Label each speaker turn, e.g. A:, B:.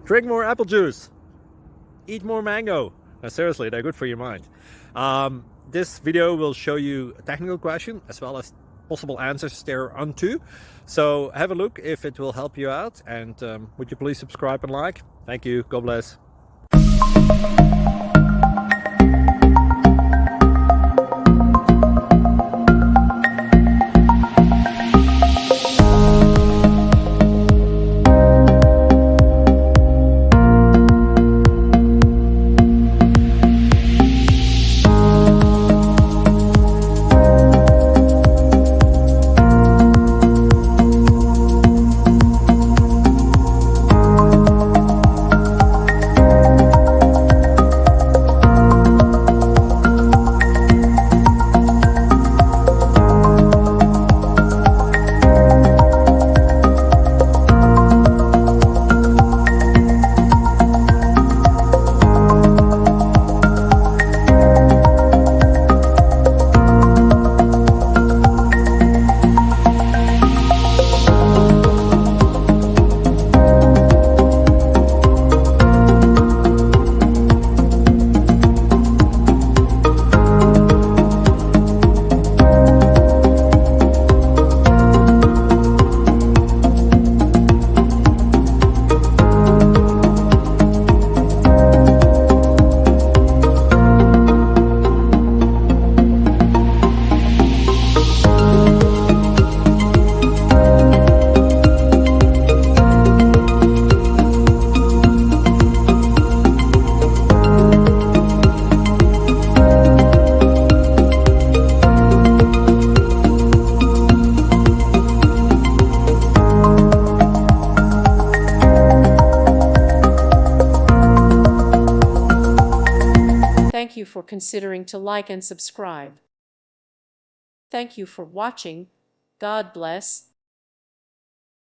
A: Drink more apple juice. Eat more mango. No, seriously, they're good for your mind. This video will show you a technical question as well as possible answers thereunto. So have a look if it will help you out, and would you please subscribe and like? Thank you. God bless.
B: Thank you for considering to like and subscribe. Thank you for watching. God bless.